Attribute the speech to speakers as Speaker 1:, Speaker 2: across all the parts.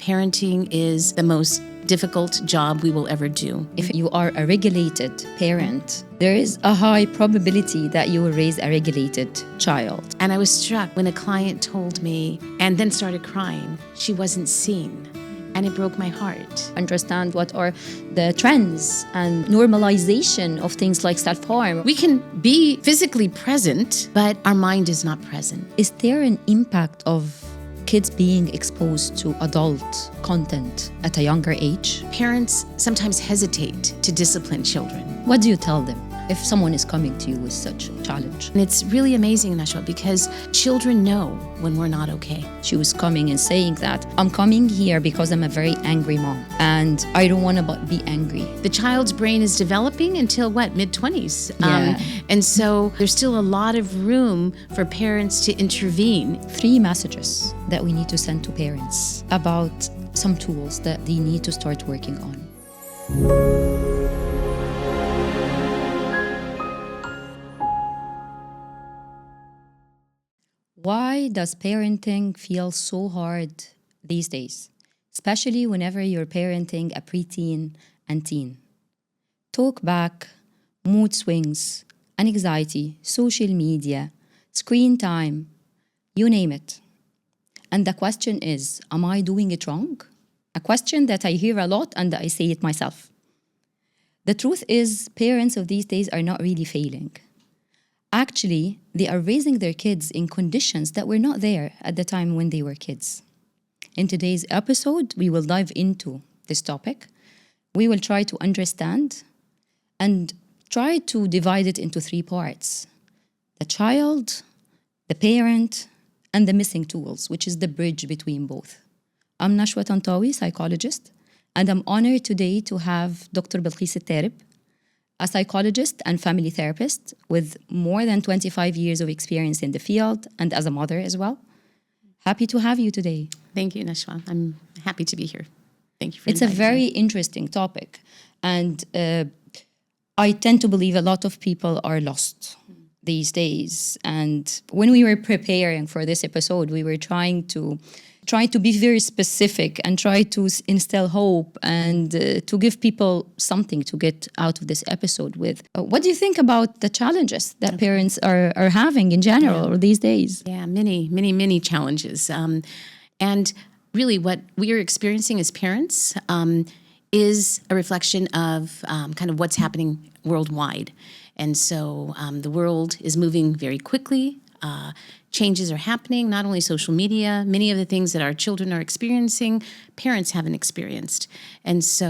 Speaker 1: parenting is the most difficult job we will ever do.
Speaker 2: If you are a regulated parent, there is a high probability that you will raise a regulated child.
Speaker 1: And I was struck when a client told me, and then started crying, she wasn't seen. And it broke my heart.
Speaker 2: Understand what are the trends and normalization of things like self-harm.
Speaker 1: We can be physically present, but our mind is not present.
Speaker 2: Is there an impact of kids being exposed to adult content at a younger age?
Speaker 1: Parents sometimes hesitate to discipline children.
Speaker 2: What do you tell them if someone is coming to you with such a challenge?
Speaker 1: And it's really amazing, Nashwa, because children know when we're not okay.
Speaker 2: She was coming and saying that, I'm coming here because I'm a very angry mom and I don't want to be angry.
Speaker 1: The child's brain is developing until what, mid-20s?
Speaker 2: Yeah.
Speaker 1: And so there's still a lot of room for parents to intervene.
Speaker 2: 3 messages that we need to send to parents about some tools that they need to start working on. Why does parenting feel so hard these days, especially whenever you're parenting a preteen and teen? Talk back, mood swings, anxiety, social media, screen time, you name it. And the question is, am I doing it wrong? A question that I hear a lot and I say it myself. The truth is, parents of these days are not really failing. Actually, they are raising their kids in conditions that were not there at the time when they were kids. In today's episode, we will dive into this topic. We will try to understand and try to divide it into 3 parts: the child, the parent, and the missing tools, which is the bridge between both. I'm Nashwى طنطاوي, psychologist, and I'm honored today to have Dr. Belkeis AlTareb, a psychologist and family therapist with more than 25 years of experience in the field and as a mother as well. Happy to have you today.
Speaker 1: Thank you, Nashwa. I'm happy to be here. Thank you for
Speaker 2: It's a
Speaker 1: inviting me.
Speaker 2: very interesting topic. And I tend to believe a lot of people are lost these days. And when we were preparing for this episode, we were trying to be very specific and try to instill hope and to give people something to get out of this episode with. What do you think about the challenges that parents are having in general these days?
Speaker 1: Yeah, many challenges. And really what we are experiencing as parents is a reflection of kind of what's happening worldwide. And so the world is moving very quickly. Changes are happening, not only social media, many of the things that our children are experiencing, parents haven't experienced. And so,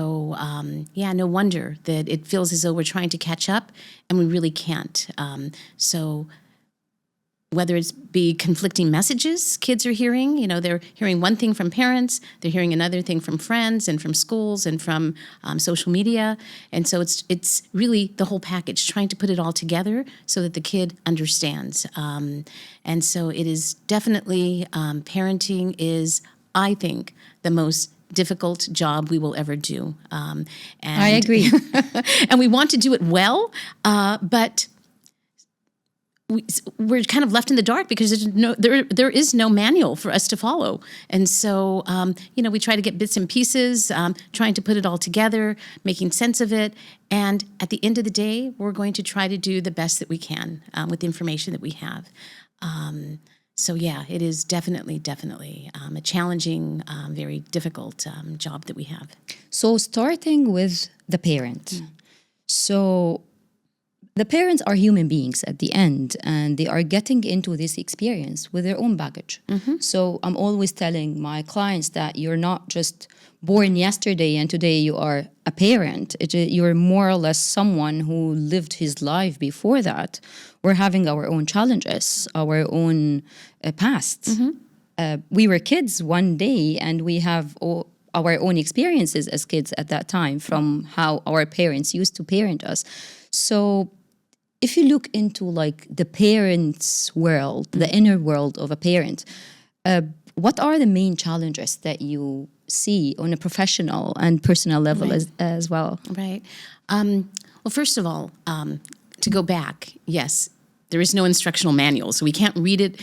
Speaker 1: no wonder that it feels as though we're trying to catch up and we really can't. So whether it's be conflicting messages kids are hearing, they're hearing one thing from parents, they're hearing another thing from friends and from schools and from social media. And so it's really the whole package, trying to put it all together so that the kid understands. And so it is definitely, parenting is, I think, the most difficult job we will ever do. And
Speaker 2: I agree.
Speaker 1: And we want to do it well, but we're kind of left in the dark because there is no manual for us to follow. And so, we try to get bits and pieces, trying to put it all together, making sense of it. And at the end of the day, we're going to try to do the best that we can with the information that we have. It is definitely a challenging, very difficult job that we have.
Speaker 2: So starting with the parent. So the parents are human beings at the end, and they are getting into this experience with their own baggage. So I'm always telling my clients that you're not just born yesterday and today you are a parent. You're more or less someone who lived his life before that. We're having our own challenges, our own past. We were kids one day and we have our own experiences as kids at that time from how our parents used to parent us. So if you look into like the parent's world, the inner world of a parent, what are the main challenges that you see on a professional and personal level as well?
Speaker 1: Right. Well, first of all, to go back, yes, there is no instructional manual, so we can't read it.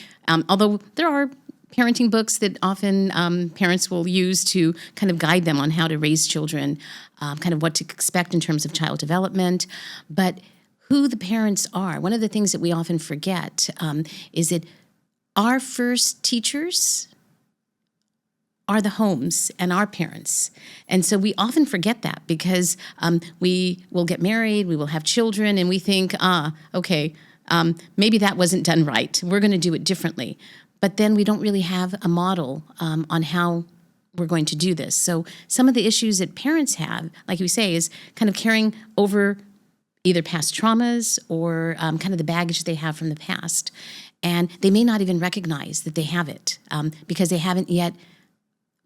Speaker 1: Although there are parenting books that often parents will use to kind of guide them on how to raise children, kind of what to expect in terms of child development. But who the parents are, one of the things that we often forget is that our first teachers are the homes and our parents. And so we often forget that because we will get married, we will have children, and we think, okay, maybe that wasn't done right. We're going to do it differently. But then we don't really have a model on how we're going to do this. So some of the issues that parents have, like you say, is kind of carrying over either past traumas or kind of the baggage they have from the past. And they may not even recognize that they have it because they haven't yet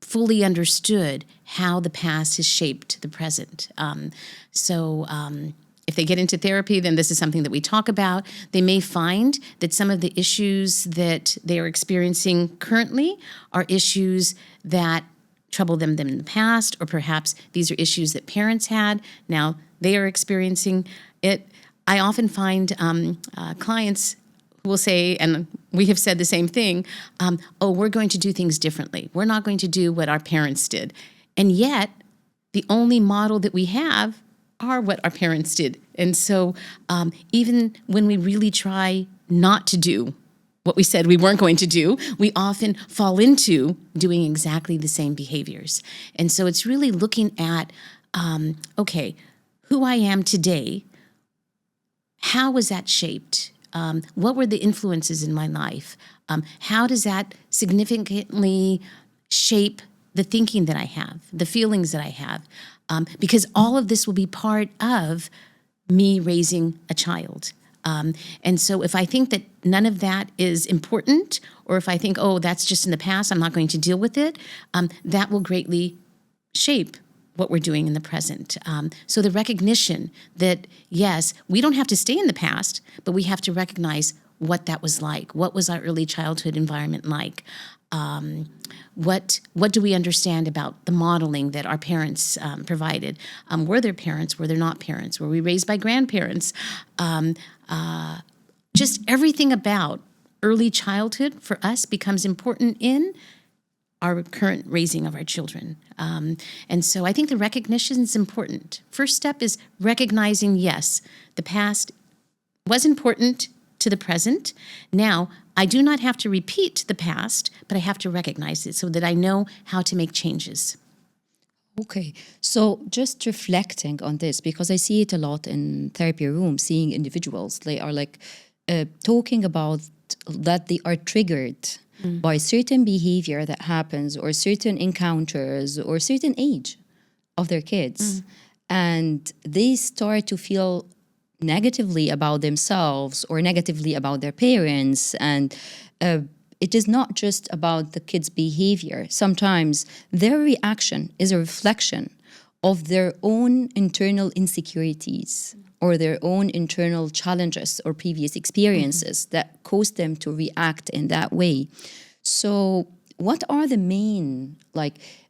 Speaker 1: fully understood how the past has shaped the present. If they get into therapy, then this is something that we talk about. They may find that some of the issues that they are experiencing currently are issues that troubled them in the past, or perhaps these are issues that parents had. Now they are experiencing it. I often find clients who will say, and we have said the same thing, we're going to do things differently. We're not going to do what our parents did. And yet, the only model that we have are what our parents did. And so even when we really try not to do what we said we weren't going to do, we often fall into doing exactly the same behaviors. And so it's really looking at, who I am today, how was that shaped? What were the influences in my life? How does that significantly shape the thinking that I have, the feelings that I have? Because all of this will be part of me raising a child. And so if I think that none of that is important, or if I think, that's just in the past, I'm not going to deal with it, that will greatly shape what we're doing in the present. So the recognition that, yes, we don't have to stay in the past, but we have to recognize what that was like. What was our early childhood environment like? What do we understand about the modeling that our parents provided? Were there parents? Were there not parents? Were we raised by grandparents? Just everything about early childhood for us becomes important in our current raising of our children. And so I think the recognition is important. First step is recognizing, yes, the past was important to the present. Now, I do not have to repeat the past, but I have to recognize it so that I know how to make changes.
Speaker 2: Okay, so just reflecting on this, because I see it a lot in therapy rooms, seeing individuals, they are like talking about that they are triggered by certain behavior that happens, or certain encounters, or certain age of their kids. And they start to feel negatively about themselves or negatively about their parents. And it is not just about the kids' behavior. Sometimes their reaction is a reflection of their own internal insecurities or their own internal challenges or previous experiences that caused them to react in that way. So what are the main,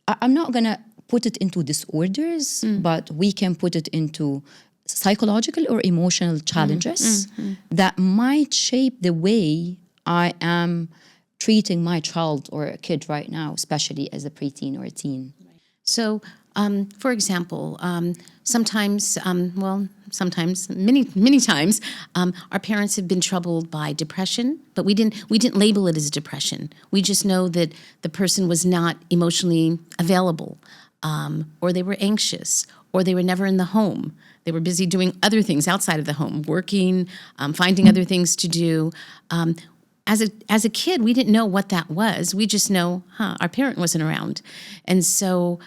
Speaker 2: I'm not going to put it into disorders, but we can put it into psychological or emotional challenges that might shape the way I am treating my child or a kid right now, especially as a preteen or a teen.
Speaker 1: So, for example, sometimes, many times, our parents have been troubled by depression, but we didn't label it as depression. We just know that the person was not emotionally available, or they were anxious, or they were never in the home. They were busy doing other things outside of the home, working, finding other things to do. As a kid, we didn't know what that was. We just know, our parent wasn't around. And so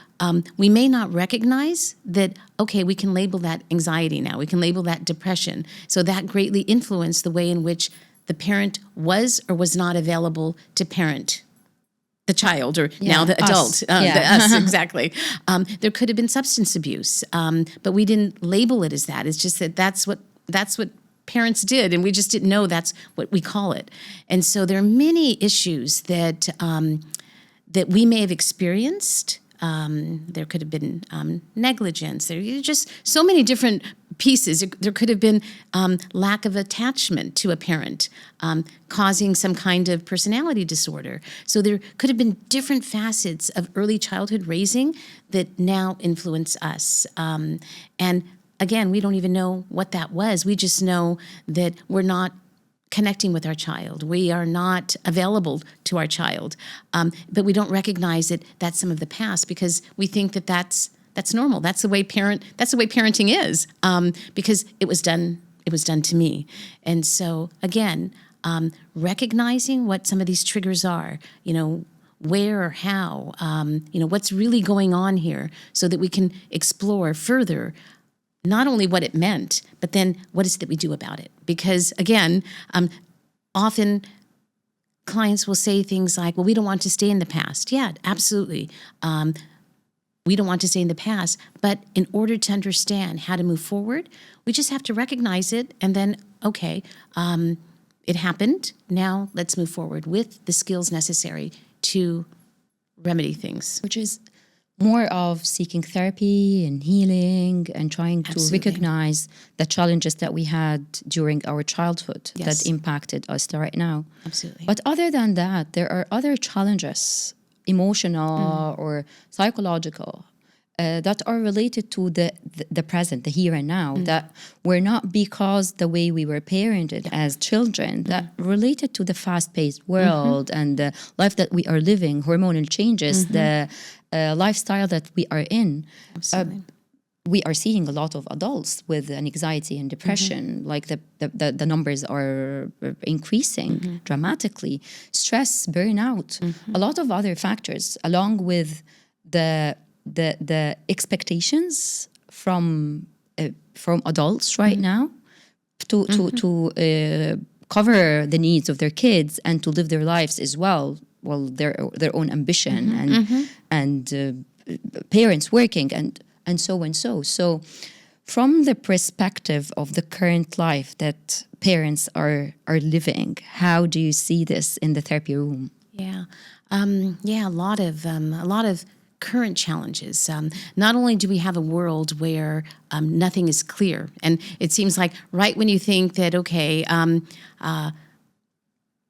Speaker 1: we may not recognize that, okay, we can label that anxiety now. We can label that depression. So that greatly influenced the way in which the parent was or was not available to parent the child, or now the adult, us, exactly. There could have been substance abuse, but we didn't label it as that. It's just that that's what parents did, and we just didn't know that's what we call it. And so there are many issues that that we may have experienced. There could have been negligence. There are just so many different pieces. There could have been lack of attachment to a parent, causing some kind of personality disorder. So there could have been different facets of early childhood raising that now influence us. And again, we don't even know what that was. We just know that we're not connecting with our child. We are not available to our child. But we don't recognize that that's some of the past because we think that that's normal. That's the way parenting is, because it was done to me. And so again, recognizing what some of these triggers are, where or how, what's really going on here so that we can explore further not only what it meant, but then what is it that we do about it? Because again, often clients will say things like, well, we don't want to stay in the past. Yeah, absolutely. We don't want to stay in the past, but in order to understand how to move forward, we just have to recognize it and then, okay, it happened. Now let's move forward with the skills necessary to remedy things.
Speaker 2: Which is more of seeking therapy and healing and trying to recognize the challenges that we had during our childhood that impacted us right now.
Speaker 1: Absolutely.
Speaker 2: But other than that, there are other challenges, emotional or psychological, that are related to the present, the here and now, that were not because the way we were parented as children, that related to the fast-paced world and the life that we are living, hormonal changes, the lifestyle that we are in. We are seeing a lot of adults with anxiety and depression, like the numbers are increasing dramatically. Stress, burnout, a lot of other factors, along with the expectations from adults right now to cover the needs of their kids and to live their lives as well, their own ambition and parents working and so and so. So from the perspective of the current life that parents are living, how do you see this in the therapy room?
Speaker 1: A lot of current challenges. Not only do we have a world where nothing is clear, and it seems like right when you think that, okay,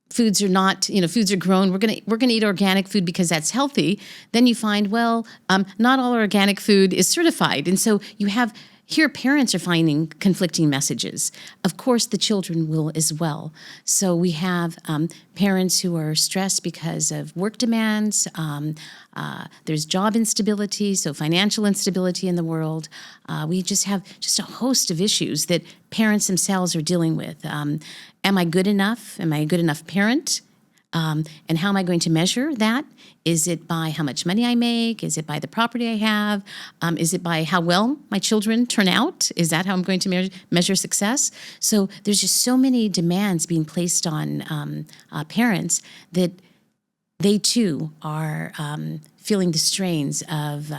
Speaker 1: foods are grown, we're gonna eat organic food because that's healthy, then you find, well, not all organic food is certified. And so here parents are finding conflicting messages. Of course, the children will as well. So we have parents who are stressed because of work demands. There's job instability, so financial instability in the world. We just have a host of issues that parents themselves are dealing with. Am I good enough? Am I a good enough parent? And how am I going to measure that? Is it by how much money I make? Is it by the property I have? Is it by how well my children turn out? Is that how I'm going to measure success? So there's just so many demands being placed on parents that they too are feeling the strains of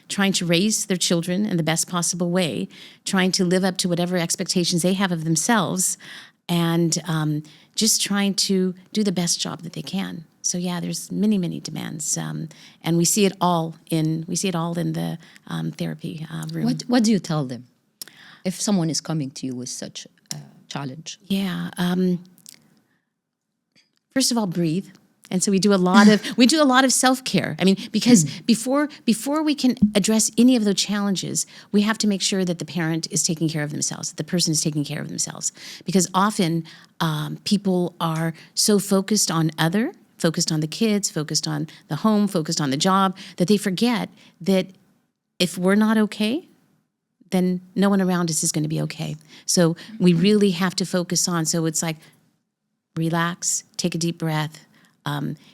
Speaker 1: trying to raise their children in the best possible way, trying to live up to whatever expectations they have of themselves, and just trying to do the best job that they can. So there's many demands, and we see it all in the therapy room.
Speaker 2: What do you tell them if someone is coming to you with such a challenge?
Speaker 1: First of all, breathe. And so we do a lot of self-care. I mean, because before we can address any of those challenges, we have to make sure that the parent is taking care of themselves, that the person is taking care of themselves. Because often people are so focused on the kids, focused on the home, focused on the job, that they forget that if we're not okay, then no one around us is going to be okay. So we really have to focus on. So it's like, relax, take a deep breath.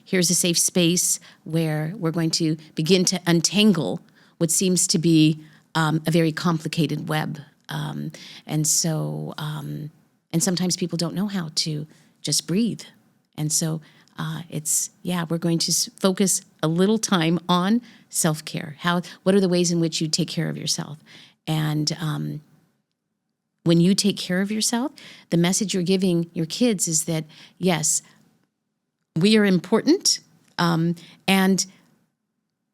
Speaker 1: Here's a safe space where we're going to begin to untangle what seems to be a very complicated web. And sometimes people don't know how to just breathe. And so we're going to focus a little time on self-care. What are the ways in which you take care of yourself? And when you take care of yourself, the message you're giving your kids is that, yes, we are important, and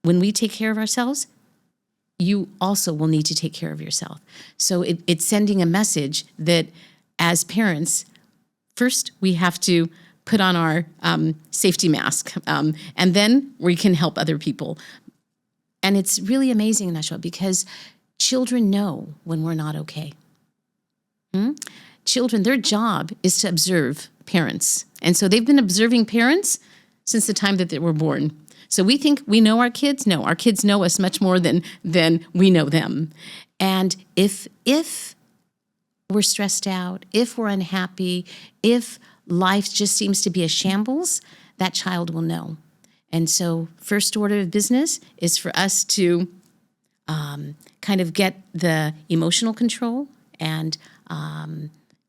Speaker 1: when we take care of ourselves, you also will need to take care of yourself. So it's sending a message that as parents, first we have to put on our safety mask, and then we can help other people. And it's really amazing, Nashwa, because children know when we're not okay. Children, their job is to observe parents. And so they've been observing parents since the time that they were born. So we think we know our kids. No, our kids know us much more than we know them. And if we're stressed out, if we're unhappy, if life just seems to be a shambles, that child will know. And so first order of business is for us to kind of get the emotional control and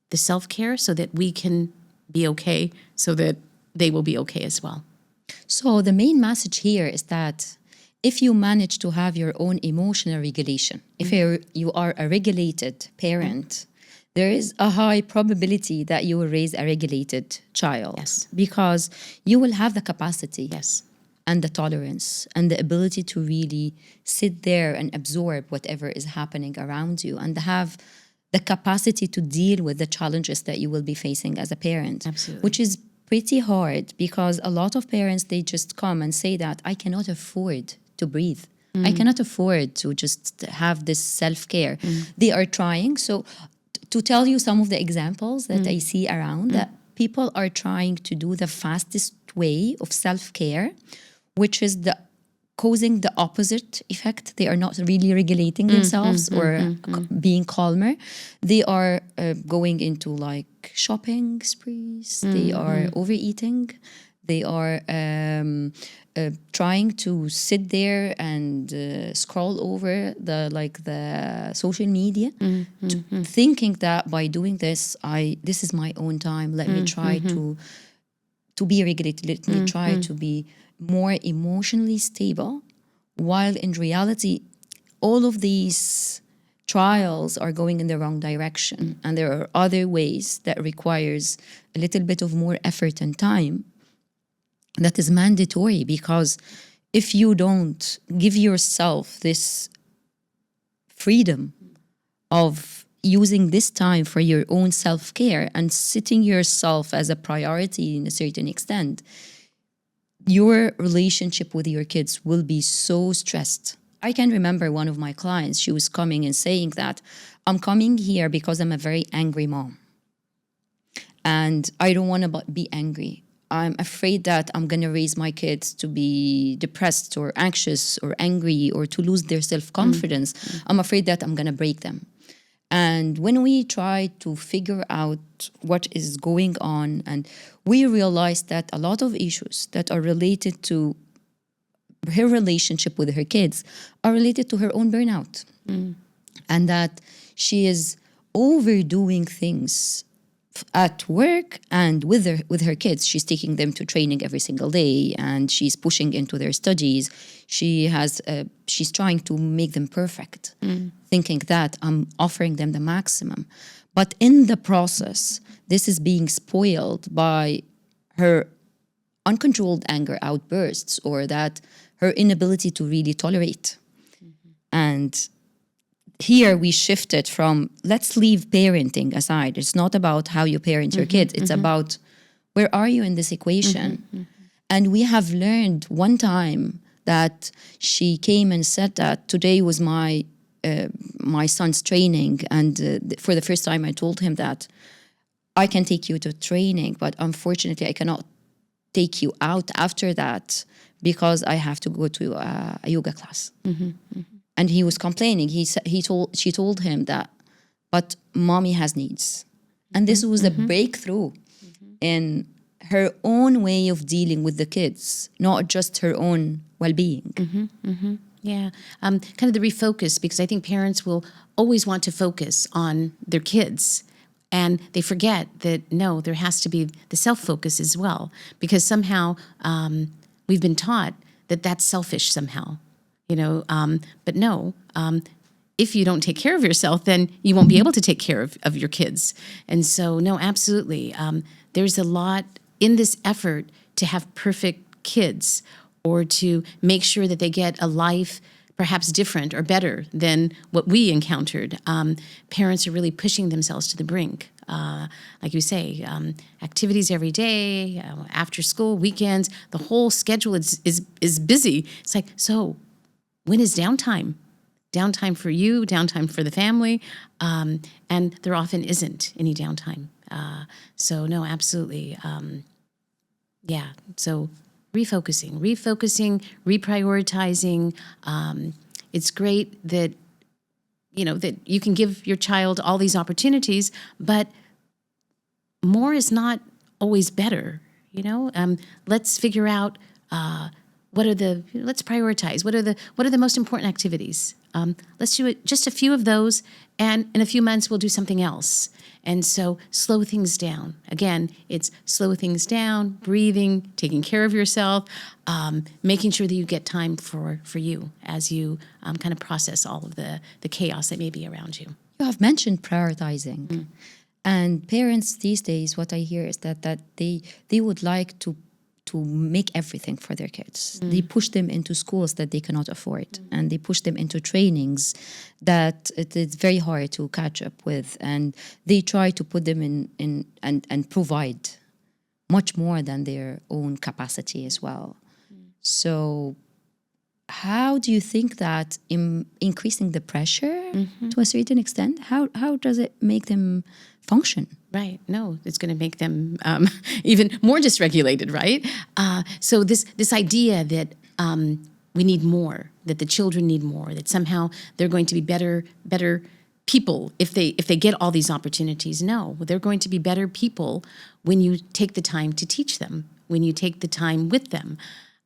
Speaker 1: the self-care so that we can be okay, so that they will be okay as well.
Speaker 2: So the main message here is that if you manage to have your own emotional regulation, if you are a regulated parent, there is a high probability that you will raise a regulated child.
Speaker 1: Yes.
Speaker 2: Because you will have the capacity
Speaker 1: Yes.
Speaker 2: and the tolerance and the ability to really sit there and absorb whatever is happening around you and have the capacity to deal with the challenges that you will be facing as a parent.
Speaker 1: Absolutely.
Speaker 2: Which is pretty hard because a lot of parents, they just come and say that I cannot afford to breathe. I cannot afford to just have this self-care. They are trying. So to tell you some of the examples that I see around, that people are trying to do the fastest way of self-care, which is causing the opposite effect. They are not really regulating themselves or being calmer. They are going into like shopping sprees. They are overeating. They are trying to sit there and scroll over the social media, thinking that by doing this, this is my own time. Let me try to be regulated. Let me try to be more emotionally stable, while in reality, all of these trials are going in the wrong direction. And there are other ways that requires a little bit of more effort and time that is mandatory, because if you don't give yourself this freedom of using this time for your own self-care and setting yourself as a priority in a certain extent, your relationship with your kids will be so stressed. I can remember one of my clients, she was coming and saying that, I'm coming here because I'm a very angry mom. And I don't want to be angry. I'm afraid that I'm going to raise my kids to be depressed or anxious or angry or to lose their self-confidence. I'm afraid that I'm going to break them. And when we try to figure out what is going on, and we realize that a lot of issues that are related to her relationship with her kids are related to her own burnout. And that she is overdoing things at work and with her kids. She's taking them to training every single day, and she's pushing into their studies. She's trying to make them perfect, thinking that I'm offering them the maximum. But in the process, this is being spoiled by her uncontrolled anger outbursts, or that her inability to really tolerate. And here we shifted from, let's leave parenting aside. It's not about how you parent your kids. It's about, where are you in this equation? And we have learned one time that she came and said that today was my son's training. And for the first time I told him that I can take you to training, but unfortunately I cannot take you out after that because I have to go to a yoga class. And he was complaining. She told him that, but mommy has needs. And this was a breakthrough in her own way of dealing with the kids, not just her own well-being.
Speaker 1: Yeah, kind of the refocus, because I think parents will always want to focus on their kids, and they forget that, no, there has to be the self-focus as well, because somehow we've been taught that that's selfish somehow. But no, if you don't take care of yourself, then you won't be able to take care of your kids. And so, no, absolutely. There's a lot in this effort to have perfect kids, or to make sure that they get a life perhaps different or better than what we encountered. Parents are really pushing themselves to the brink. Like you say, activities every day, after school, weekends, the whole schedule is busy. It's like, so when is downtime? Downtime for you, downtime for the family, and there often isn't any downtime. So no, absolutely. Yeah, so refocusing, reprioritizing. It's great that, that you can give your child all these opportunities, but more is not always better, Let's figure out let's prioritize. What are the most important activities? Let's do just a few of those, and in a few months we'll do something else. And so slow things down. Again, it's slow things down, breathing, taking care of yourself, making sure that you get time for you as you kind of process all of the chaos that may be around you.
Speaker 2: You have mentioned prioritizing. And parents these days, what I hear is that they would like to make everything for their kids. They push them into schools that they cannot afford, and they push them into trainings that it's very hard to catch up with, and they try to put them in and provide much more than their own capacity as well. So how do you think that increasing the pressure to a certain extent, how does it make them function?
Speaker 1: Right. No, it's going to make them even more dysregulated, right? So this idea that we need more, that the children need more, that somehow they're going to be better people if they get all these opportunities. No, they're going to be better people when you take the time to teach them, when you take the time with them.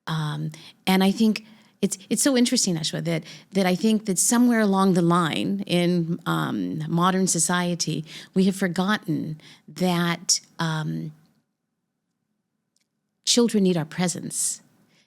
Speaker 1: And I think it's so interesting, Nashwa, that I think that somewhere along the line in modern society, we have forgotten that children need our presence.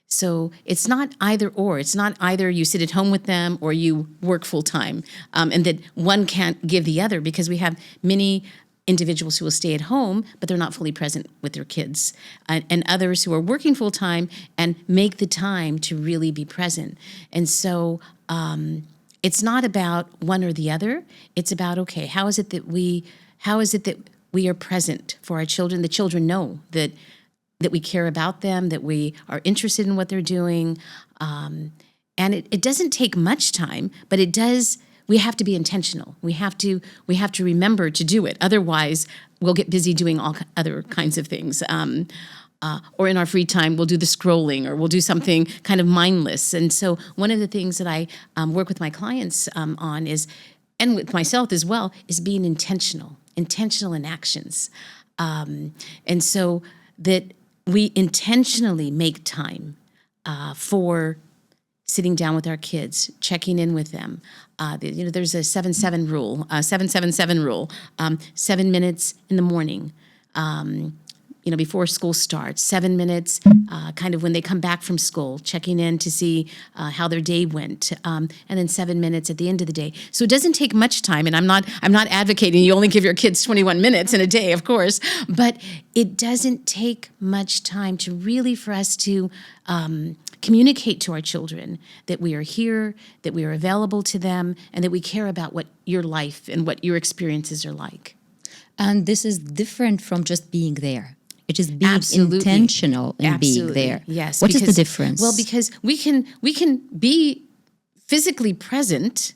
Speaker 1: So it's not either or. It's not either you sit at home with them or you work full time, and that one can't give the other, because we have many individuals who will stay at home, but they're not fully present with their kids, and others who are working full time and make the time to really be present. And so it's not about one or the other. It's about, okay, how is it that we are present for our children? The children know that we care about them, that we are interested in what they're doing, and it doesn't take much time, but it does. We have to be intentional. We have to remember to do it. Otherwise, we'll get busy doing all other kinds of things. Or in our free time, we'll do the scrolling, or we'll do something kind of mindless. And so one of the things that I work with my clients on is, and with myself as well, is being intentional in actions. And so that we intentionally make time for sitting down with our kids, checking in with them. There's a 7-7 rule, 7-7-7 rule, 7 minutes in the morning, before school starts, 7 minutes kind of when they come back from school, checking in to see how their day went, and then 7 minutes at the end of the day. So it doesn't take much time, and I'm not advocating you only give your kids 21 minutes in a day, of course, but it doesn't take much time to really, for us to communicate to our children that we are here, that we are available to them, and that we care about what your life and what your experiences are like.
Speaker 2: And this is different from just being there. It is being intentional in being there.
Speaker 1: Yes.
Speaker 2: What is the difference?
Speaker 1: Well, because we can be physically present,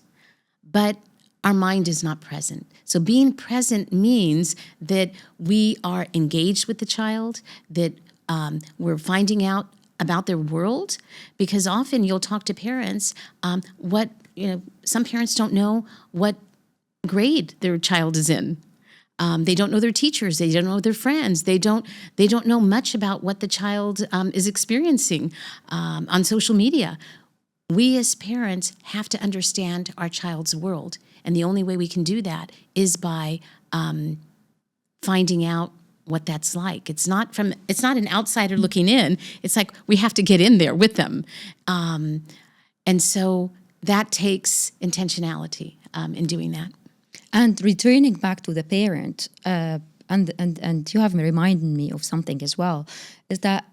Speaker 1: but our mind is not present. So being present means that we are engaged with the child, that we're finding out about their world, because often you'll talk to parents, some parents don't know what grade their child is in. They don't know their teachers. They don't know their friends. They don't know much about what the child is experiencing on social media. We as parents have to understand our child's world, and the only way we can do that is by finding out what that's like. It's not an outsider looking in. It's like we have to get in there with them, and so that takes intentionality in doing that.
Speaker 2: And returning back to the parent, and you have reminded me of something as well, is that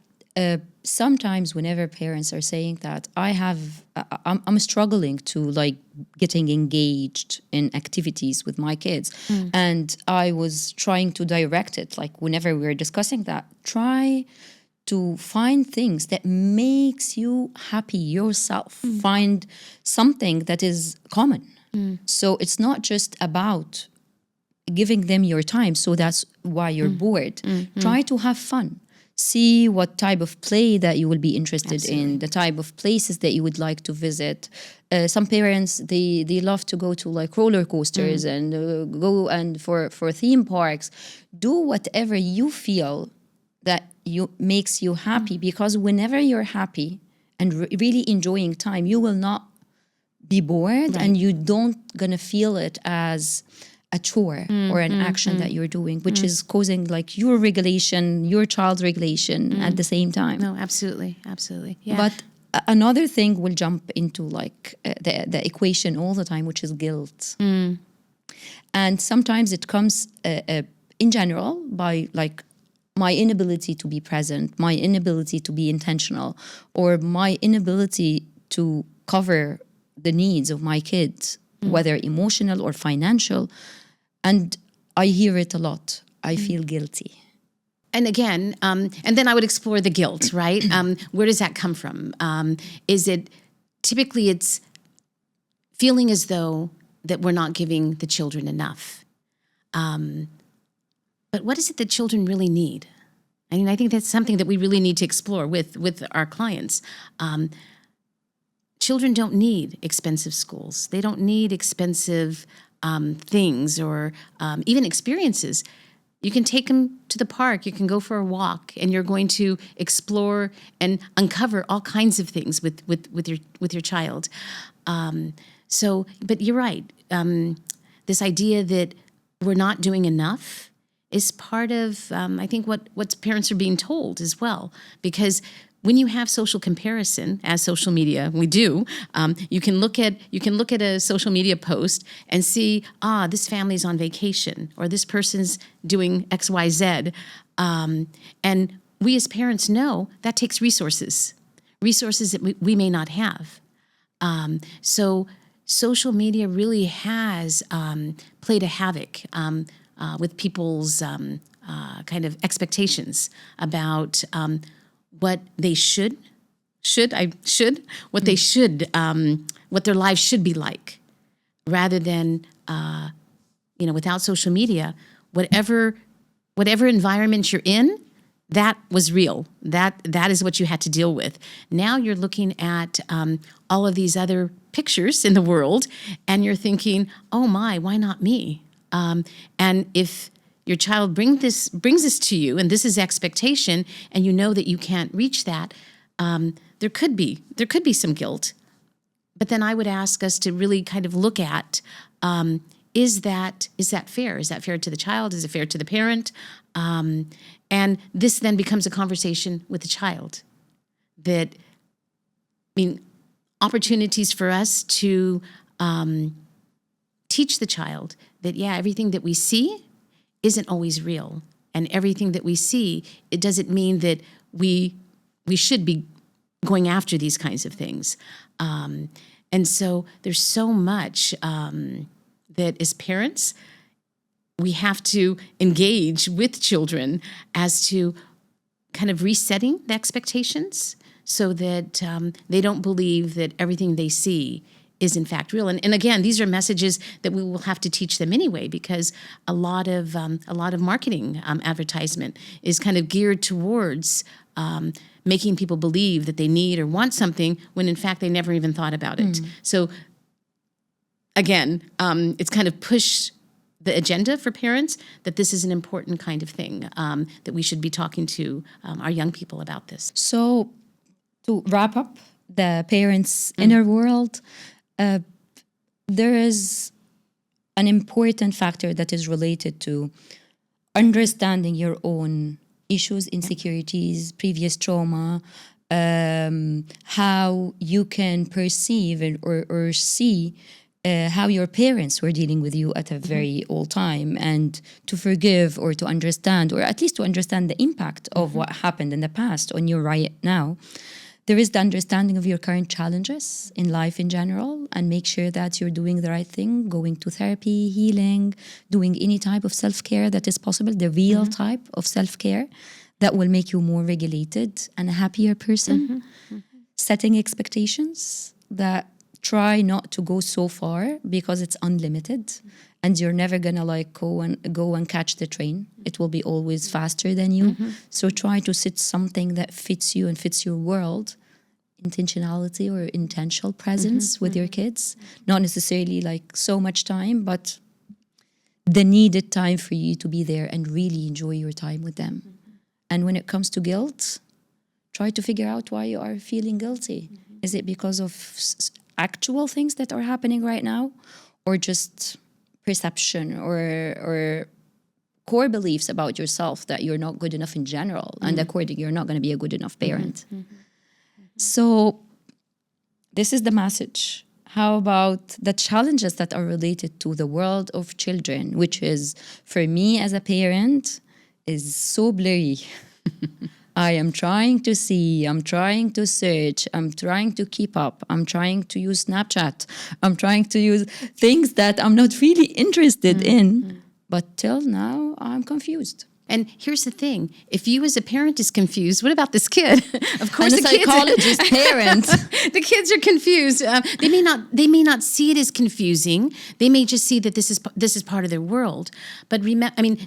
Speaker 2: sometimes whenever parents are saying that I'm struggling to like getting engaged in activities with my kids, and I was trying to direct it, like whenever we were discussing that, try to find things that makes you happy yourself. Find something that is common. So it's not just about giving them your time, so that's why you're bored. Try to have fun. See what type of play that you will be interested in, the type of places that you would like to visit. Some parents, they love to go to like roller coasters and go and for theme parks. Do whatever you feel that makes you happy, because whenever you're happy and really enjoying time, you will not be bored, and you don't gonna feel it as a chore or an action that you're doing, which is causing like your regulation, your child's regulation at the same time.
Speaker 1: No, absolutely. Yeah.
Speaker 2: But another thing will jump into like the equation all the time, which is guilt. And sometimes it comes in general by like my inability to be present, my inability to be intentional, or my inability to cover the needs of my kids, whether emotional or financial. And I hear it a lot. I feel guilty.
Speaker 1: And again, and then I would explore the guilt, right? Where does that come from? Is it typically it's feeling as though that we're not giving the children enough? But what is it that children really need? I mean, I think that's something that we really need to explore with our clients. Children don't need expensive schools. They don't need expensive things or even experiences. You can take them to the park, you can go for a walk, and you're going to explore and uncover all kinds of things with your child. But you're right. This idea that we're not doing enough is part of, I think, what parents are being told as well. Because when you have social comparison, as social media, we do, you can look at a social media post and see, this family's on vacation, or this person's doing X, Y, Z. And we as parents know that takes resources that we may not have. So social media really has played a hapa with people's kind of expectations about what they what their lives should be like, rather than, without social media, whatever environment you're in, that was real. That is what you had to deal with. Now you're looking at all of these other pictures in the world, and you're thinking, oh my, why not me? And if your child brings this to you, and this is expectation, and you know that you can't reach that, there could be some guilt. But then I would ask us to really kind of look at, is that fair? Is that fair to the child? Is it fair to the parent? And this then becomes a conversation with the child. Opportunities for us to teach the child that, everything that we see isn't always real. And everything that we see, it doesn't mean that we should be going after these kinds of things. And so there's so much that as parents, we have to engage with children as to kind of resetting the expectations so that they don't believe that everything they see is in fact real. And again, these are messages that we will have to teach them anyway, because a lot of marketing advertisement is kind of geared towards making people believe that they need or want something when in fact they never even thought about it. So again, it's kind of pushed the agenda for parents that this is an important kind of thing, that we should be talking to our young people about this.
Speaker 2: So to wrap up the parents' inner world, there is an important factor that is related to understanding your own issues, insecurities, previous trauma, how you can perceive or see how your parents were dealing with you at a very old time, and to forgive or to understand, or at least to understand the impact of what happened in the past on you right now. There is the understanding of your current challenges in life in general, and make sure that you're doing the right thing, going to therapy, healing, doing any type of self-care that is possible, the real type of self-care that will make you more regulated and a happier person. Setting expectations that try not to go so far because it's unlimited, and you're never gonna like go and catch the train. It will be always faster than you. So try to set something that fits you and fits your world. Intentionality or intentional presence with your kids. Not necessarily like so much time, but the needed time for you to be there and really enjoy your time with them. And when it comes to guilt, try to figure out why you are feeling guilty. Is it because of actual things that are happening right now, or just perception or core beliefs about yourself that you're not good enough in general, and accordingly you're not going to be a good enough parent? So this is the message. How about the challenges that are related to the world of children, which is, for me as a parent, is so blurry. I am trying to see, I'm trying to search, I'm trying to keep up, I'm trying to use Snapchat, I'm trying to use things that I'm not really interested in. But till now, I'm confused.
Speaker 1: And here's the thing: if you as a parent is confused, what about this kid? Of course,
Speaker 2: and a psychologist parent.
Speaker 1: The kids are confused. They may not see it as confusing. They may just see that this is part of their world. But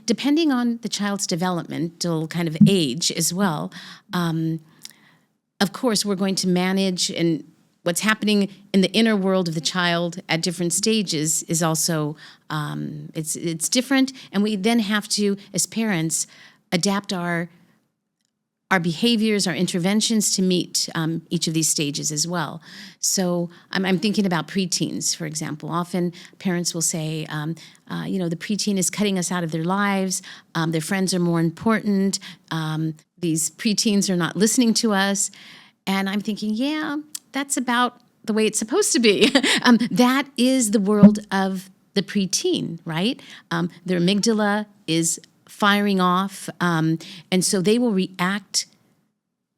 Speaker 1: depending on the child's developmental kind of age as well, of course, we're going to manage, and what's happening in the inner world of the child at different stages is also it's different, and we then have to, as parents, adapt our behaviors, our interventions to meet each of these stages as well. So I'm thinking about preteens, for example. Often parents will say, the preteen is cutting us out of their lives. Their friends are more important. These preteens are not listening to us. And I'm thinking, yeah, that's about the way it's supposed to be. That is the world of the preteen, right? Their amygdala is firing off, and so they will react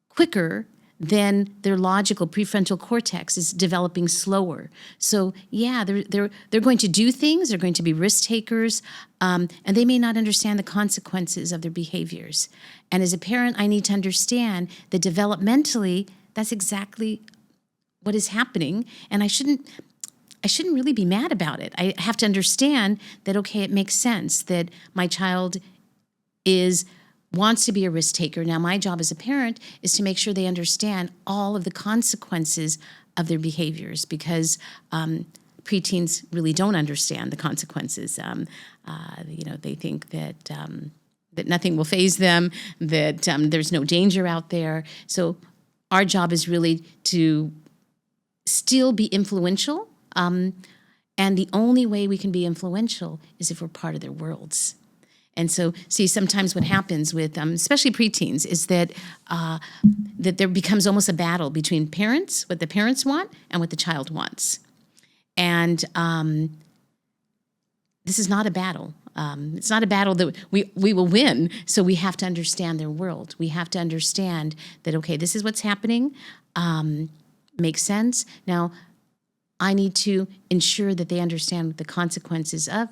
Speaker 1: quicker than their logical prefrontal cortex is developing slower. So yeah, they're going to do things. They're going to be risk takers, and they may not understand the consequences of their behaviors. And as a parent, I need to understand that developmentally, that's exactly what is happening, and I shouldn't really be mad about it. I have to understand that, okay, it makes sense that my child wants to be a risk taker. Now, my job as a parent is to make sure they understand all of the consequences of their behaviors, because preteens really don't understand the consequences. They think that nothing will faze them, that there's no danger out there. So our job is really to still be influential, and the only way we can be influential is if we're part of their worlds. And so, see, sometimes what happens with, especially preteens, is that there becomes almost a battle between parents, what the parents want, and what the child wants. And this is not a battle. It's not a battle that we will win. So we have to understand their world. We have to understand that, okay, this is what's happening. Makes sense. Now, I need to ensure that they understand the consequences of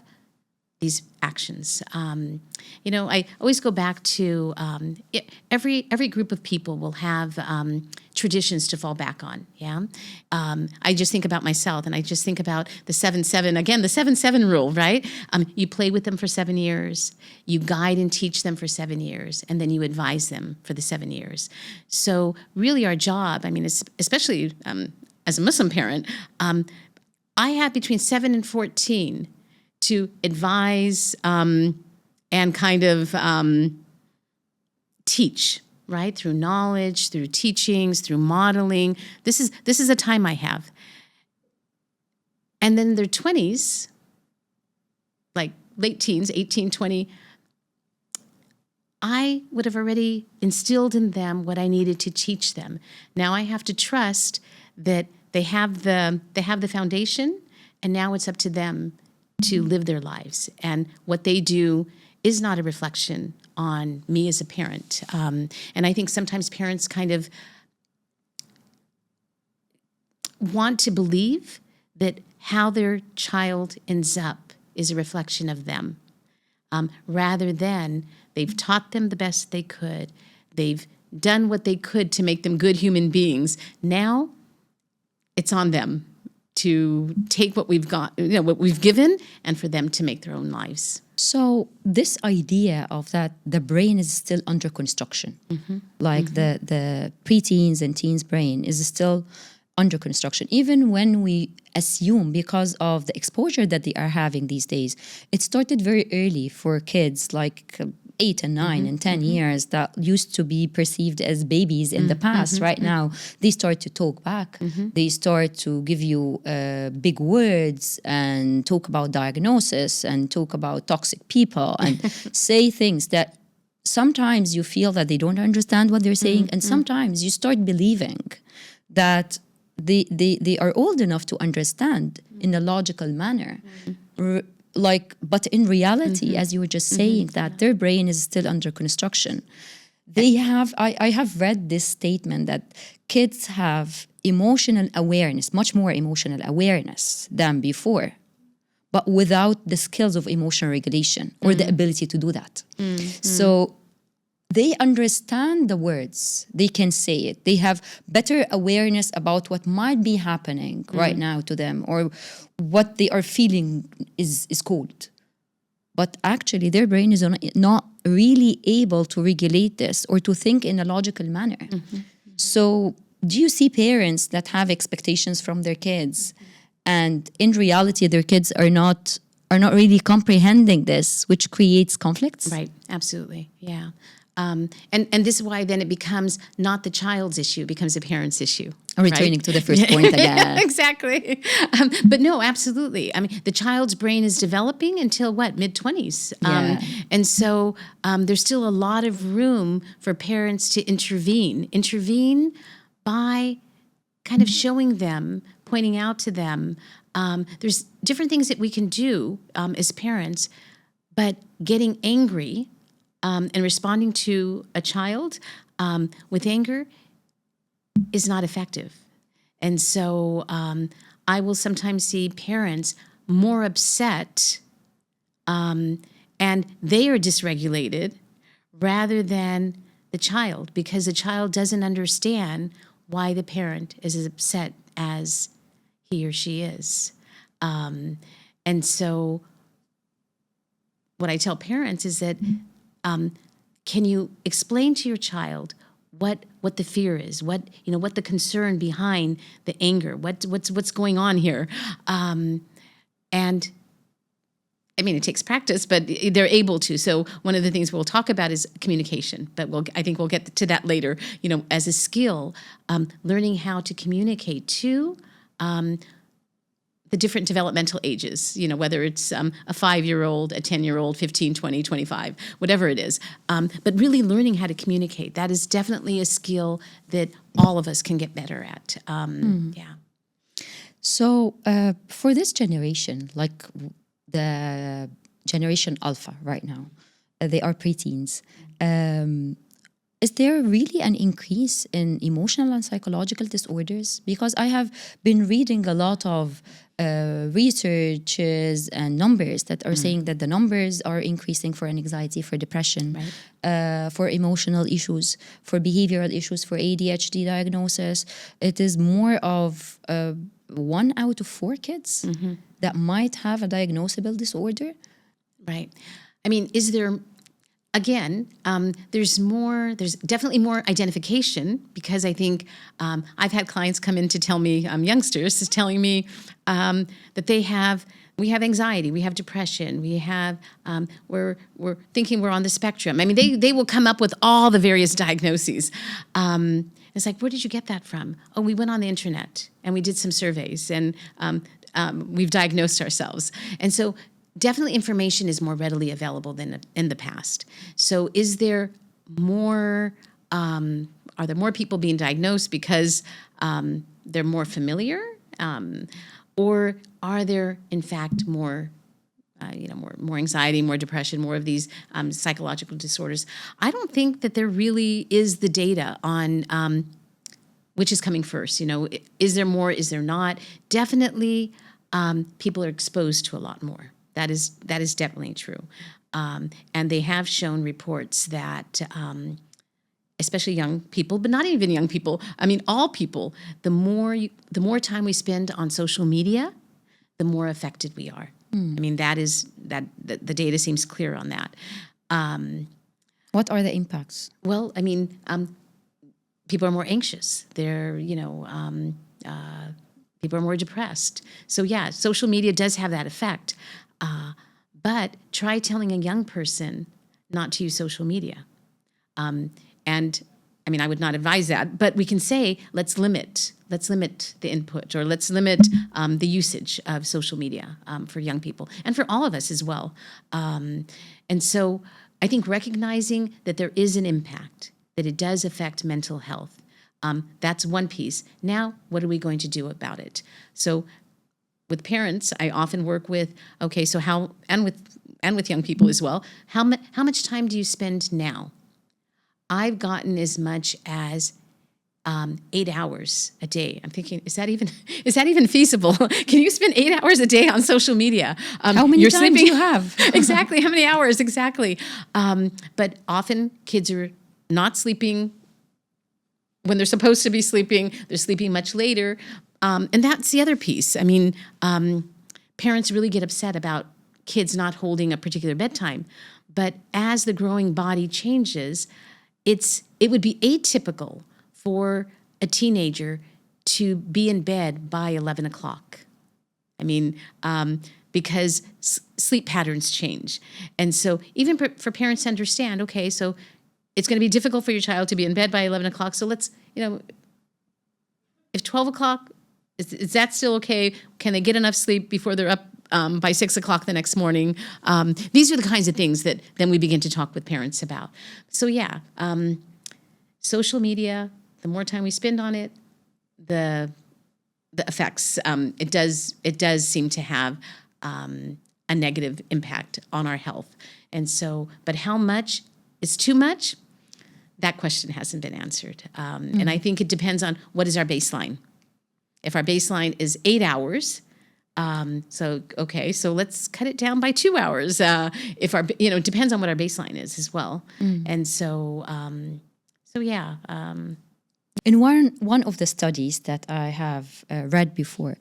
Speaker 1: these actions. I always go back to every group of people will have traditions to fall back on. Yeah, I just think about myself, and I just think about the 7-7 again. The 7-7 rule, right? You play with them for 7 years, you guide and teach them for 7 years, and then you advise them for the 7 years. So really, our job, especially as a Muslim parent, I have between 7 and 14. To advise and kind of teach, right? Through knowledge, through teachings, through modeling. This is a time I have. And then their 20s, like late teens, 18, 20, I would have already instilled in them what I needed to teach them. Now I have to trust that they have the foundation, And now it's up to them to live their lives. And what they do is not a reflection on me as a parent. And I think sometimes parents kind of want to believe that how their child ends up is a reflection of them, rather than they've taught them the best they could. They've done what they could to make them good human beings. Now it's on them to take what we've got, what we've given, and for them to make their own lives.
Speaker 2: So this idea of that the brain is still under construction, like the preteens and teens brain is still under construction, even when we assume because of the exposure that they are having these days, it started very early for kids like 8 and 9 and 10 years that used to be perceived as babies in the past. Right now, they start to talk back. They start to give you big words and talk about diagnosis and talk about toxic people and say things that sometimes you feel that they don't understand what they're saying, and sometimes you start believing that they are old enough to understand in a logical manner. But in reality, as you were just saying, that their brain is still under construction. They have, I have read this statement that kids have emotional awareness, much more emotional awareness than before, but without the skills of emotional regulation or the ability to do that. So they understand the words, they can say it. They have better awareness about what might be happening right now to them or what they are feeling is cold. But actually their brain is not really able to regulate this or to think in a logical manner. So do you see parents that have expectations from their kids and in reality their kids are not really comprehending this, which creates conflicts?
Speaker 1: Right, absolutely, yeah. And this is why then it becomes not the child's issue, it becomes a parent's issue.
Speaker 2: Returning to the first point again.
Speaker 1: Exactly. But no, absolutely. I mean, the child's brain is developing until what, mid-20s. And so there's still a lot of room for parents to intervene by kind of showing them, pointing out to them. There's different things that we can do as parents, but getting angry and responding to a child with anger is not effective. And so I will sometimes see parents more upset and they are dysregulated rather than the child, because the child doesn't understand why the parent is as upset as he or she is. And so what I tell parents is that can you explain to your child what the fear is, what the concern behind the anger, what's going on here, and I mean it takes practice, but they're able to. So one of the things we'll talk about is communication, but I think we'll get to that later. As a skill, learning how to communicate to the different developmental ages, whether it's a 5-year-old, a 10-year-old, 15, 20, 25, whatever it is. But really learning how to communicate, that is definitely a skill that all of us can get better at. Yeah.
Speaker 2: So for this generation, like the generation Alpha right now, they are preteens. Is there really an increase in emotional and psychological disorders? Because I have been reading a lot of researches and numbers that are saying that the numbers are increasing for anxiety, for depression, for emotional issues, for behavioral issues, for ADHD diagnosis. It is more of 1 out of 4 kids that might have a diagnosable disorder.
Speaker 1: Right. I mean, is there... Again, there's definitely more identification, because I think I've had clients come in to tell me, youngsters is telling me that we have anxiety, we have depression, we have, we're thinking we're on the spectrum. I mean, they will come up with all the various diagnoses. It's like, where did you get that from? Oh, we went on the internet and we did some surveys and we've diagnosed ourselves. And so definitely information is more readily available than in the past. So is there more, are there more people being diagnosed because they're more familiar? Or are there, in fact, more anxiety, more depression, more of these psychological disorders? I don't think that there really is the data on which is coming first. Is there more? Is there not? Definitely, people are exposed to a lot more. That is definitely true. And they have shown reports that, especially young people, but not even young people, all people, the more time we spend on social media, the more affected we are. The data seems clear on that.
Speaker 2: What are the impacts?
Speaker 1: Well, people are more anxious. They're, people are more depressed. So yeah, social media does have that effect. But try telling a young person not to use social media. And I would not advise that, but we can say, let's limit the input, or let's limit the usage of social media for young people and for all of us as well. And so I think recognizing that there is an impact, that it does affect mental health, that's one piece. Now, what are we going to do about it? So with parents, I often work with, and with young people as well, how much time do you spend now? I've gotten as much as 8 hours a day. I'm thinking, is that even feasible? Can you spend 8 hours a day on social media?
Speaker 2: How many times do you have?
Speaker 1: Exactly. How many hours? Exactly. But often kids are not sleeping when they're supposed to be sleeping. They're sleeping much later. And that's the other piece. Parents really get upset about kids not holding a particular bedtime. But as the growing body changes, it would be atypical for a teenager to be in bed by 11 o'clock. Because sleep patterns change. And so even for parents to understand, okay, so it's going to be difficult for your child to be in bed by 11 o'clock. So let's, if 12 o'clock, is that still okay? Can they get enough sleep before they're up by 6 o'clock the next morning? These are the kinds of things that then we begin to talk with parents about. So yeah, social media, the more time we spend on it, the effects, it does seem to have a negative impact on our health. And so, but how much is too much? That question hasn't been answered. And I think it depends on what is our baseline. If our baseline is 8 hours, so let's cut it down by 2 hours. If our, depends on what our baseline is as well. And so yeah.
Speaker 2: In one of the studies that I have read before,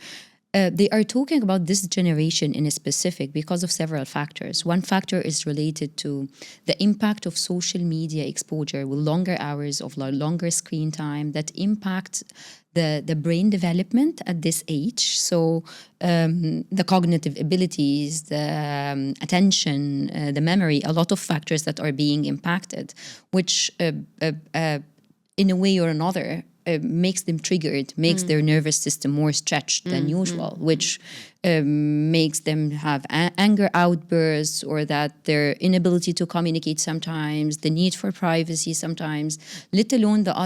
Speaker 2: they are talking about this generation in a specific because of several factors. One factor is related to the impact of social media exposure with longer hours of longer screen time that impact the brain development at this age. So the cognitive abilities, the attention, the memory, a lot of factors that are being impacted, which in a way or another makes them triggered, makes their nervous system more stretched than usual, which makes them have anger outbursts, or that their inability to communicate sometimes, the need for privacy sometimes, let alone the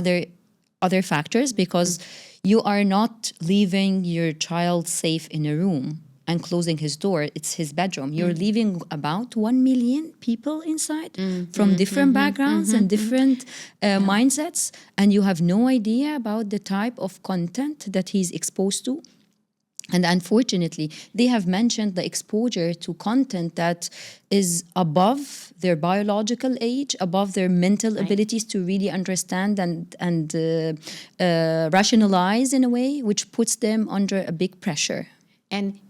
Speaker 2: other factors, because you are not leaving your child safe in a room and closing his door. It's his bedroom. You're leaving about 1 million people inside from different backgrounds and different mindsets, and you have no idea about the type of content that he's exposed to. And unfortunately, they have mentioned the exposure to content that is above their biological age, above their mental abilities to really understand and rationalize in a way, which puts them under a big pressure.
Speaker 1: And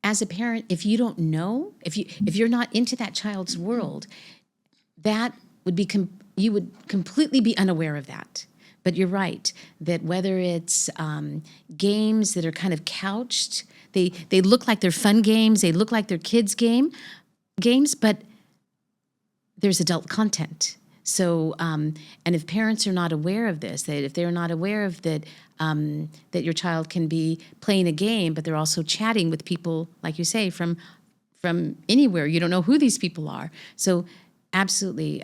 Speaker 1: as a parent, if you don't know, if you're not into that child's world, that would be you would completely be unaware of that. But you're right that whether it's games that are kind of couched, they look like they're fun games, they look like they're kids' games, but there's adult content. So, and if parents are not aware of this, that if they're not aware of that, that your child can be playing a game, but they're also chatting with people, like you say, from anywhere. You don't know who these people are. So, absolutely.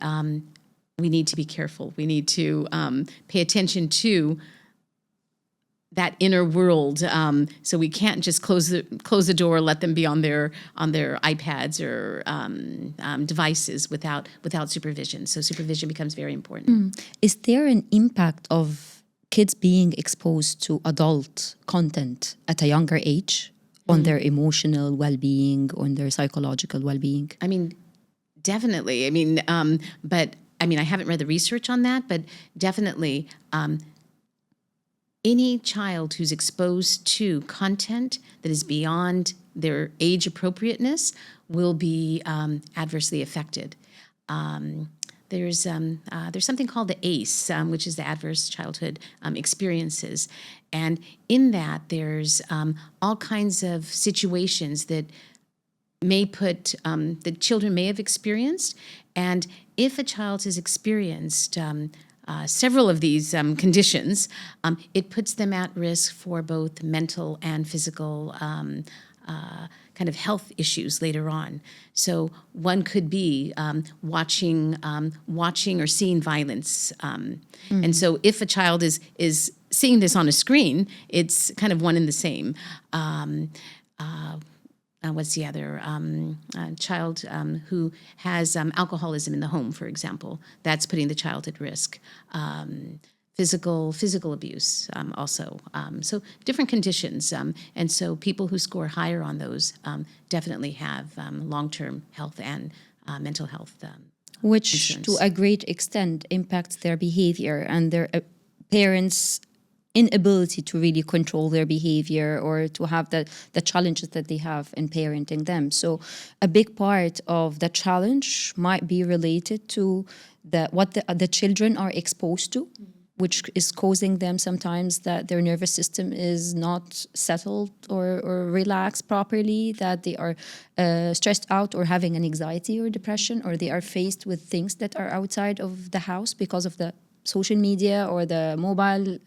Speaker 1: We need to be careful. We need to pay attention to that inner world. So we can't just close the door, let them be on their iPads or devices without supervision. So supervision becomes very important.
Speaker 2: Is there an impact of kids being exposed to adult content at a younger age on their emotional well-being, on their psychological well-being?
Speaker 1: I mean, definitely. I mean, but I mean, I haven't read the research on that, but definitely. Any child who's exposed to content that is beyond their age appropriateness will be adversely affected. There's something called the ACE, which is the Adverse Childhood Experiences. And in that, there's all kinds of situations that may put, that children may have experienced. And if a child has experienced several of these conditions, it puts them at risk for both mental and physical kind of health issues later on. So one could be watching or seeing violence. And so if a child is seeing this on a screen, it's kind of one and the same. What's the other? Child who has alcoholism in the home, for example, that's putting the child at risk. Physical abuse also. So different conditions. And so people who score higher on those definitely have long-term health and mental health
Speaker 2: which
Speaker 1: concerns.
Speaker 2: To a great extent impacts their behavior and their parents' inability to really control their behavior or to have the challenges that they have in parenting them. So a big part of the challenge might be related to what the children are exposed to, which is causing them sometimes that their nervous system is not settled or relaxed properly, that they are stressed out or having an anxiety or depression, or they are faced with things that are outside of the house because of the social media or the mobile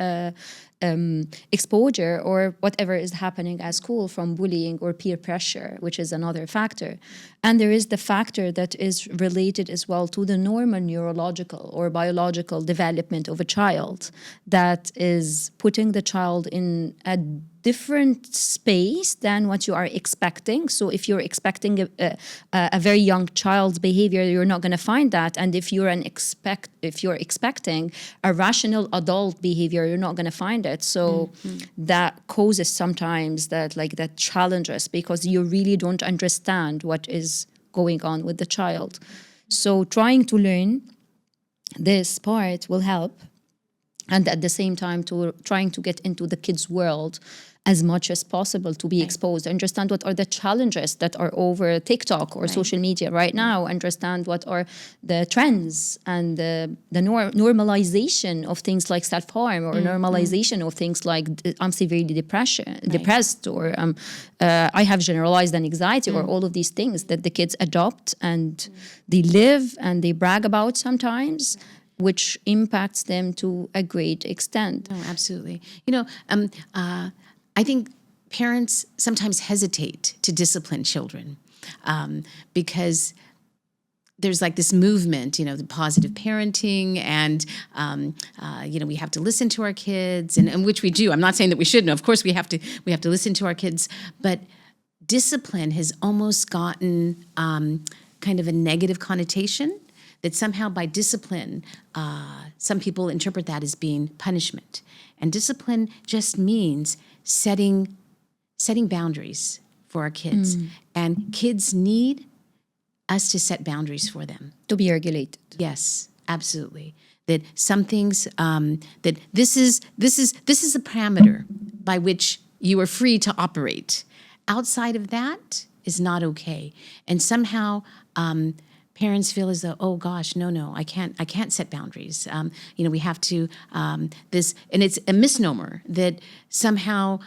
Speaker 2: exposure or whatever is happening at school from bullying or peer pressure, which is another factor. And there is the factor that is related as well to the normal neurological or biological development of a child that is putting the child in a different space than what you are expecting. So if you're expecting a very young child's behavior, you're not going to find that. And if you're expecting a rational adult behavior, you're not going to find it. So that causes sometimes that challenges because you really don't understand what is going on with the child. So trying to learn this part will help. And at the same time, trying to get into the kids' world as much as possible to be exposed, understand what are the challenges that are over TikTok or social media right now, understand what are the trends and the normalization of things like self-harm or normalization of things like I'm severely depressed or I have generalized anxiety or all of these things that the kids adopt and they live and they brag about sometimes, which impacts them to a great extent.
Speaker 1: Oh, absolutely. I think parents sometimes hesitate to discipline children because there's like this movement, the positive parenting and, we have to listen to our kids and which we do. I'm not saying that we shouldn't. Of course, we have to listen to our kids. But discipline has almost gotten kind of a negative connotation that somehow by discipline, some people interpret that as being punishment. And discipline just means setting boundaries for our kids. And kids need us to set boundaries for them.
Speaker 2: To be regulated.
Speaker 1: Yes, absolutely. That some things, that this is a parameter by which you are free to operate. Outside of that is not okay. And somehow, parents feel as though, oh gosh, no, I can't set boundaries. We have to and it's a misnomer that somehow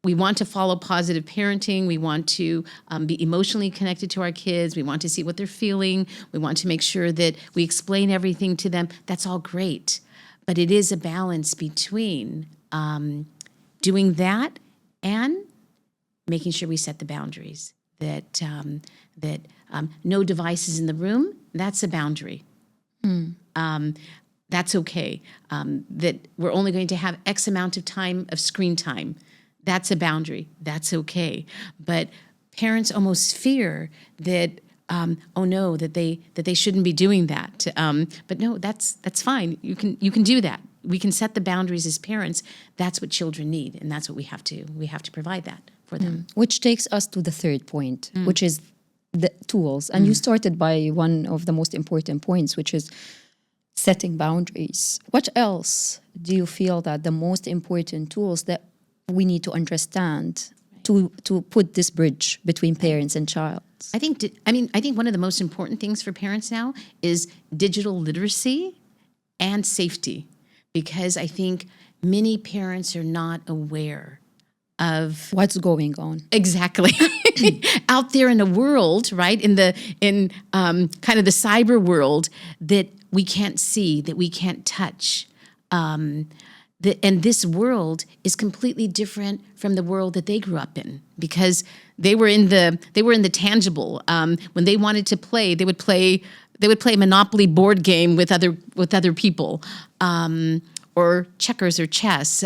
Speaker 1: we want to follow positive parenting. We want to be emotionally connected to our kids. We want to see what they're feeling. We want to make sure that we explain everything to them. That's all great, but it is a balance between doing that and making sure we set the boundaries. That no devices in the room, that's a boundary. that's okay. That we're only going to have X amount of time of screen time. That's a boundary. That's okay. But parents almost fear that, oh no, that they shouldn't be doing that. But no, that's fine. You can do that. We can set the boundaries as parents. That's what children need, and that's what we have to provide that for them.
Speaker 2: Which takes us to the third point, which is the tools. And you started by one of the most important points, which is setting boundaries. What else do you feel that the most important tools that we need to understand to put this bridge between parents and child?
Speaker 1: I think one of the most important things for parents now is digital literacy and safety, because I think many parents are not aware of
Speaker 2: what's going on
Speaker 1: exactly out there in the world, right? In kind of the cyber world that we can't see, that we can't touch. And this world is completely different from the world that they grew up in, because they were in the tangible. When they wanted to play, they would play a Monopoly board game with other people, or checkers or chess.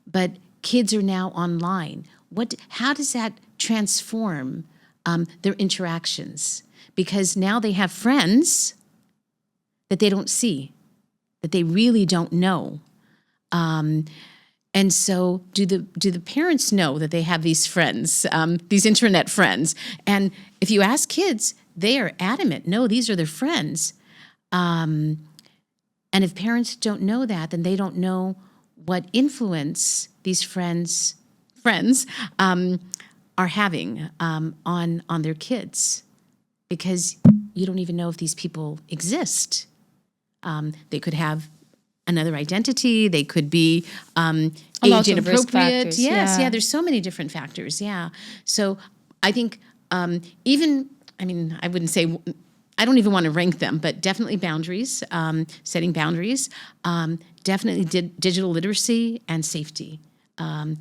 Speaker 1: But kids are now online. How does that transform their interactions? Because now they have friends that they don't see, that they really don't know. And so do the parents know that they have these friends, these internet friends? And if you ask kids, they are adamant, no, these are their friends. And if parents don't know that, then they don't know what influence these friends are having on their kids, because you don't even know if these people exist. They could have another identity. They could be age inappropriate. Yes, yeah. There's so many different factors. Yeah. So I think I wouldn't say, I don't even want to rank them, but definitely boundaries, setting boundaries, definitely digital literacy and safety, and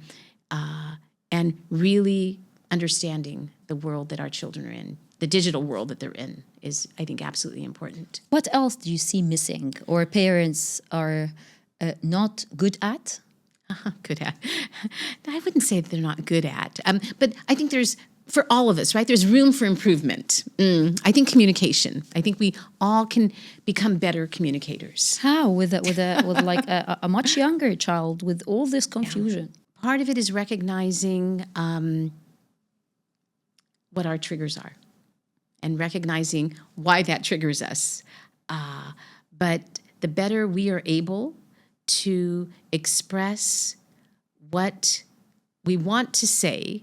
Speaker 1: really understanding the world that our children are in, the digital world that they're in, is, I think, absolutely important.
Speaker 2: What else do you see missing, or parents are not good at?
Speaker 1: Good at. I wouldn't say that they're not good at, but I think there's, for all of us, right, there's room for improvement. I think communication. I think we all can become better communicators.
Speaker 2: How? With like a much younger child with all this confusion?
Speaker 1: Yeah. Part of it is recognizing what our triggers are, and recognizing why that triggers us. But the better we are able to express what we want to say,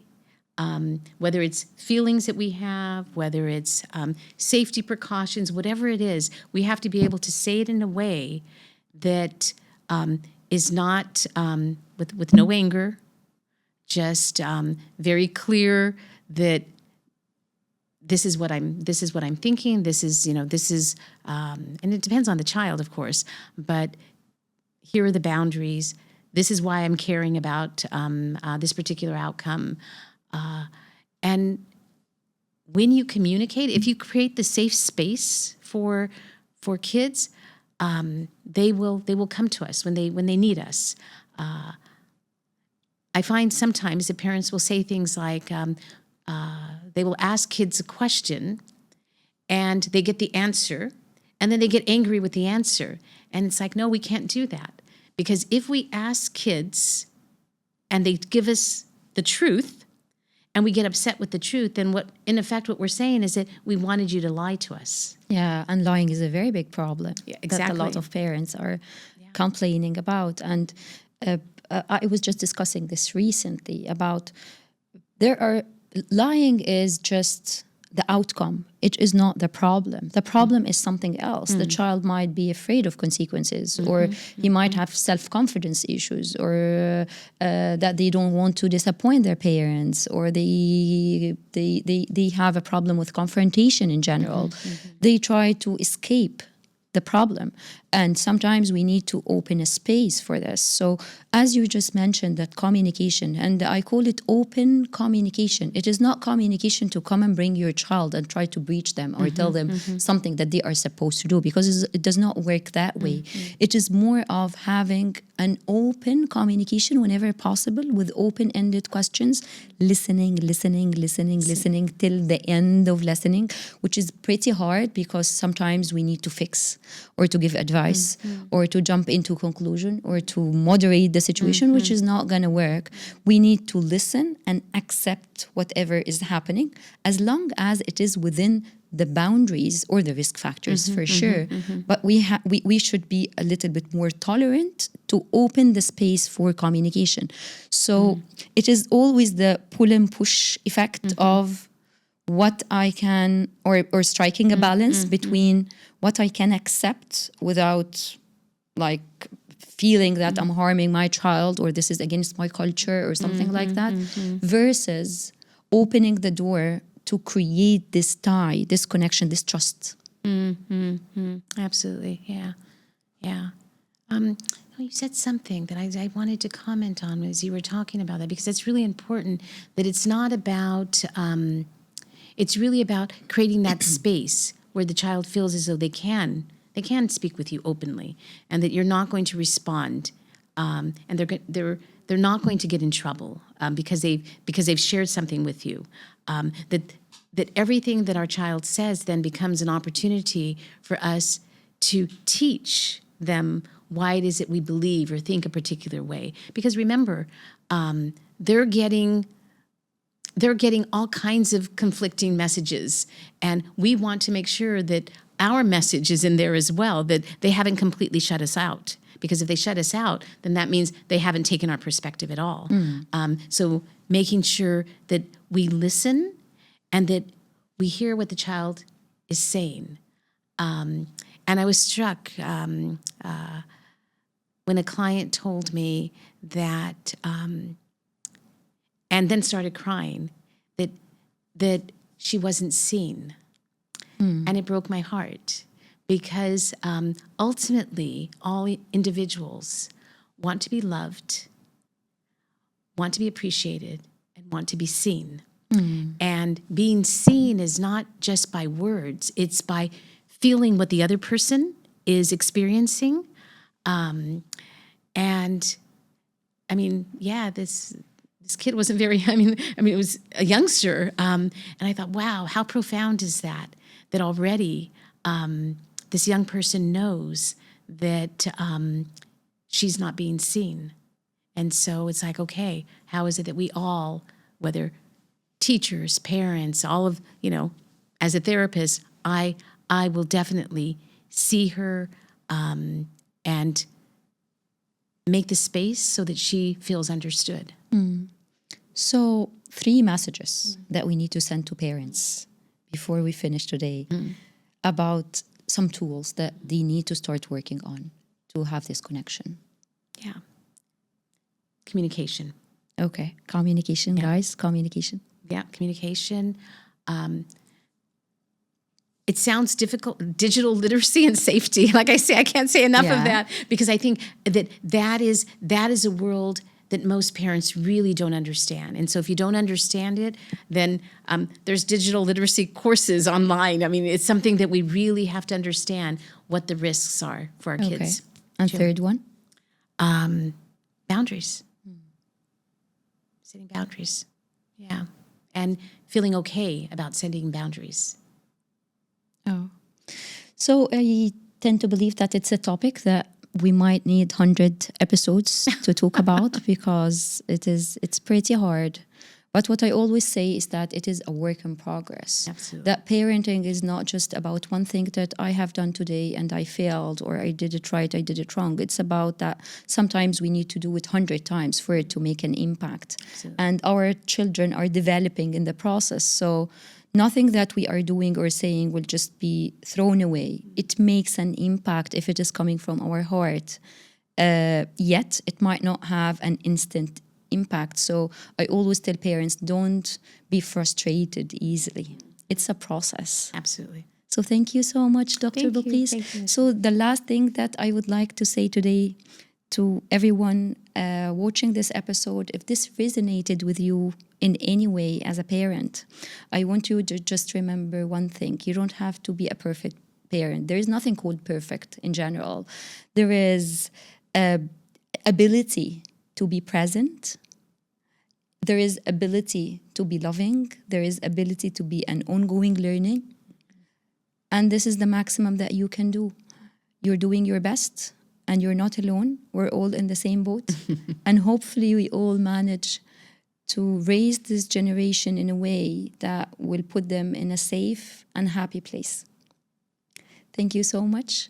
Speaker 1: whether it's feelings that we have, whether it's safety precautions, whatever it is, we have to be able to say it in a way that is not with no anger, just very clear that this is what I'm thinking. This is, and it depends on the child, of course, but here are the boundaries. This is why I'm caring about this particular outcome. And when you communicate, if you create the safe space for kids, they will come to us when they need us. I find sometimes the parents will say things like, they will ask kids a question, and they get the answer, and then they get angry with the answer. And it's like, no, we can't do that. Because if we ask kids and they give us the truth, and we get upset with the truth, then what we're saying is that we wanted you to lie to us.
Speaker 2: Yeah, and lying is a very big problem.
Speaker 1: Yeah, exactly.
Speaker 2: That a lot of parents are complaining about. And I was just discussing this recently about lying is just the outcome. It is not the problem. The problem is something else. The child might be afraid of consequences, or he might have self-confidence issues, or that they don't want to disappoint their parents, or they have a problem with confrontation in general. They try to escape the problem. And sometimes we need to open a space for this. So as you just mentioned, that communication, and I call it open communication. It is not communication to come and bring your child and try to breach them or tell them something that they are supposed to do, because it does not work that way. It is more of having an open communication whenever possible, with open-ended questions, listening till the end of listening, which is pretty hard because sometimes we need to fix or to give advice or to jump into conclusion or to moderate the situation, which is not going to work. We need to listen and accept whatever is happening, as long as it is within the boundaries or the risk factors, for sure. But we should be a little bit more tolerant to open the space for communication. So it is always the pull and push effect of what I can, or striking a balance between what I can accept without like feeling that I'm harming my child or this is against my culture or something like that, versus opening the door to create this tie, this connection, this trust.
Speaker 1: Absolutely, yeah. You said something that I wanted to comment on as you were talking about that, because it's really important that it's not about, it's really about creating that space where the child feels as though they can speak with you openly, and that you're not going to respond, and they're not going to get in trouble because they've shared something with you. That everything that our child says then becomes an opportunity for us to teach them why it is that we believe or think a particular way. Because remember, they're getting all kinds of conflicting messages, and we want to make sure that our message is in there as well, that they haven't completely shut us out. Because if they shut us out, then that means they haven't taken our perspective at all. So making sure that we listen and that we hear what the child is saying. And I was struck when a client told me that, and then started crying, that she wasn't seen. And it broke my heart, because ultimately all individuals want to be loved, want to be appreciated, and want to be seen. And being seen is not just by words, it's by feeling what the other person is experiencing. And I mean, this kid wasn't very, I mean, it was a youngster. And I thought, wow, how profound is that already this young person knows that she's not being seen. And so it's like, okay, how is it that we all, whether teachers, parents, all of, as a therapist, I will definitely see her and make the space so that she feels understood.
Speaker 2: So 3 messages that we need to send to parents before we finish today about some tools that they need to start working on to have this connection.
Speaker 1: Yeah. Communication.
Speaker 2: Okay. Communication, guys. Communication.
Speaker 1: Yeah, communication. It sounds difficult. Digital literacy and safety. Like I say, I can't say enough of that, because I think that is a world that most parents really don't understand. And so if you don't understand it, then there's digital literacy courses online. I mean, it's something that we really have to understand what the risks are for our kids.
Speaker 2: And third one?
Speaker 1: Boundaries. Setting boundaries. Yeah. And feeling okay about setting boundaries.
Speaker 2: Oh. So I tend to believe that it's a topic that we might need 100 episodes to talk about, because it's pretty hard. But what I always say is that it is a work in progress.
Speaker 1: Absolutely.
Speaker 2: That parenting is not just about one thing that I have done today and I failed, or I did it right, I did it wrong. It's about that sometimes we need to do it 100 times for it to make an impact.
Speaker 1: Absolutely.
Speaker 2: And our children are developing in the process. So nothing that we are doing or saying will just be thrown away. It makes an impact if it is coming from our heart. Yet it might not have an instant impact. So I always tell parents, don't be frustrated easily. It's a process.
Speaker 1: Absolutely.
Speaker 2: So thank you so much, Dr. Belkeis. So the last thing that I would like to say today to everyone watching this episode, if this resonated with you in any way as a parent, I want you to just remember one thing. You don't have to be a perfect parent. There is nothing called perfect in general. There is ability to be present. There is ability to be loving. There is ability to be an ongoing learning. And this is the maximum that you can do. You're doing your best and you're not alone. We're all in the same boat. And hopefully we all manage to raise this generation in a way that will put them in a safe and happy place. Thank you so much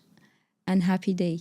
Speaker 2: and happy day.